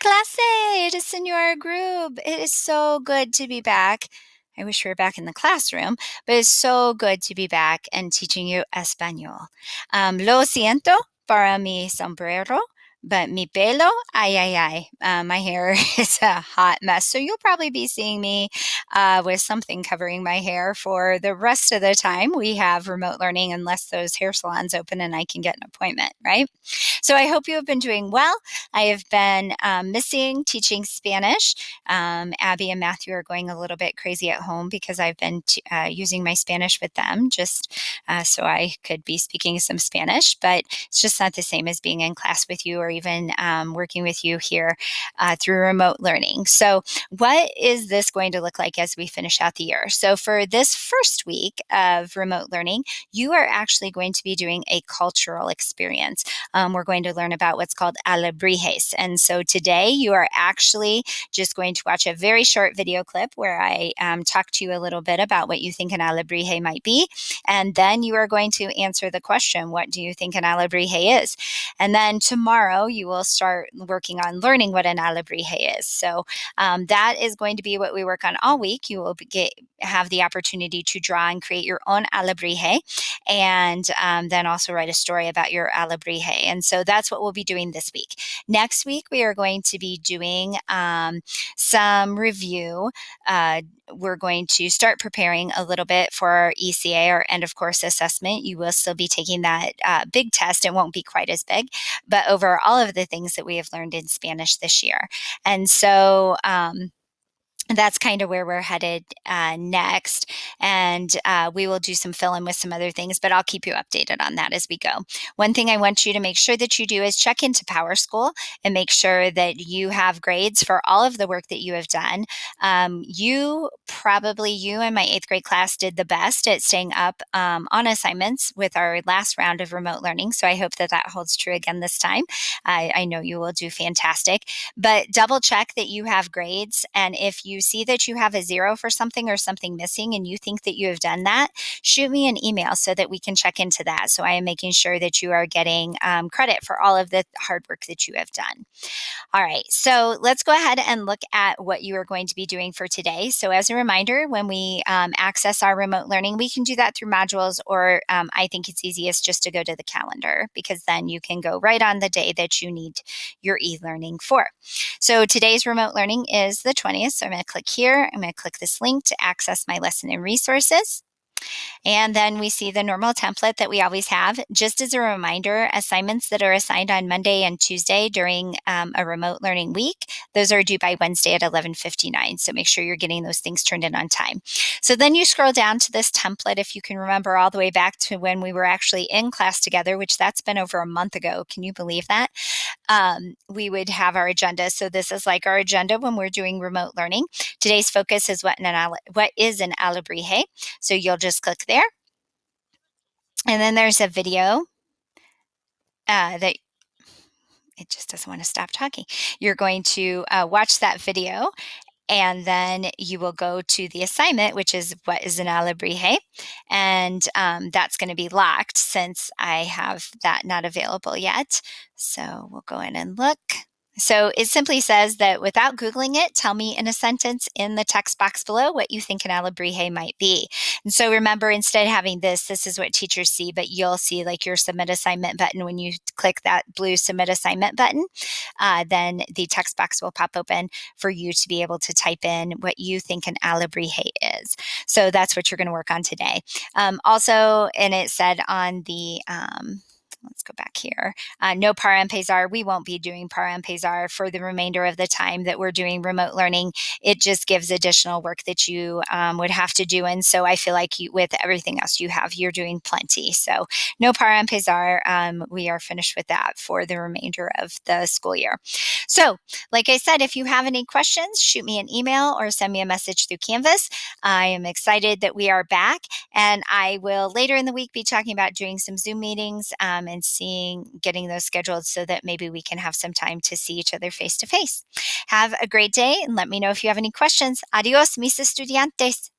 clase de Senora Group. It is so good to be back. I wish we were back in the classroom, but it's so good to be back and teaching you Espanol. Lo siento para mi sombrero, but mi pelo, ay, ay, ay. My hair is a hot mess. So you'll probably be seeing me with something covering my hair for the rest of the time we have remote learning, unless those hair salons open and I can get an appointment, right? So I hope you have been doing well. I have been missing teaching Spanish. Abby and Matthew are going a little bit crazy at home because I've been using my Spanish with them just so I could be speaking some Spanish, but it's just not the same as being in class with you or even working with you here through remote learning. So what is this going to look like as we finish out the year? So for this first week of remote learning, you are actually going to be doing a cultural experience. We're going to learn about what's called alebrijes. And so today you are actually just going to watch a very short video clip where I talk to you a little bit about what you think an alebrije might be. And then you are going to answer the question, what do you think an alebrije is? And then tomorrow you will start working on learning what an alebrije is. So that is going to be what we work on all week. You will have the opportunity to draw and create your own alebrije, and then also write a story about your alebrije. And so that's what we'll be doing this week. Next week, we are going to be doing some review. We're going to start preparing a little bit for our ECA, or end of course assessment. You will still be taking that big test. It won't be quite as big, but over all of the things that we have learned in Spanish this year. And so that's kind of where we're headed next. And we will do some fill in with some other things, but I'll keep you updated on that as we go. One thing I want you to make sure that you do is check into PowerSchool and make sure that you have grades for all of the work that you have done. You and my 8th grade class did the best at staying up on assignments with our last round of remote learning. So I hope that that holds true again this time. I know you will do fantastic, but double check that you have grades. And if you see that you have a 0 for something or something missing and you think that you have done that, shoot me an email so that we can check into that. So I am making sure that you are getting credit for all of the hard work that you have done. All right, so let's go ahead and look at what you are going to be doing for today. So as a reminder, when we access our remote learning, we can do that through modules, or I think it's easiest just to go to the calendar, because then you can go right on the day that you need your e-learning for. So today's remote learning is the 20th. So I'm going to click here. I'm going to click this link to access my lesson and resources. And then we see the normal template that we always have. Just as a reminder, assignments that are assigned on Monday and Tuesday during a remote learning week, those are due by Wednesday at 11:59. So make sure you're getting those things turned in on time. So then you scroll down to this template, if you can remember all the way back to when we were actually in class together, which that's been over a month ago. Can you believe that? We would have our agenda. So this is like our agenda when we're doing remote learning. Today's focus is what is an alebrije. So you'll just click there. And then there's a video that it just doesn't want to stop talking. You're going to watch that video, and then you will go to the assignment, which is what is an alebrije. And that's going to be locked since I have that not available yet. So we'll go in and look. So it simply says that without Googling it, tell me in a sentence in the text box below what you think an alebrije might be. And so remember, instead of having this is what teachers see, but you'll see like your submit assignment button. When you click that blue submit assignment button, then the text box will pop open for you to be able to type in what you think an alebrije is. So that's what you're going to work on today. Also, and it said on the let's go back here. No para empezar. We won't be doing para empezar for the remainder of the time that we're doing remote learning. It just gives additional work that you would have to do. And so I feel like with everything else you have, you're doing plenty. So no para empezar. We are finished with that for the remainder of the school year. So like I said, if you have any questions, shoot me an email or send me a message through Canvas. I am excited that we are back, and I will later in the week be talking about doing some Zoom meetings and getting those scheduled so that maybe we can have some time to see each other face to face. Have a great day, and let me know if you have any questions. Adios, mis estudiantes.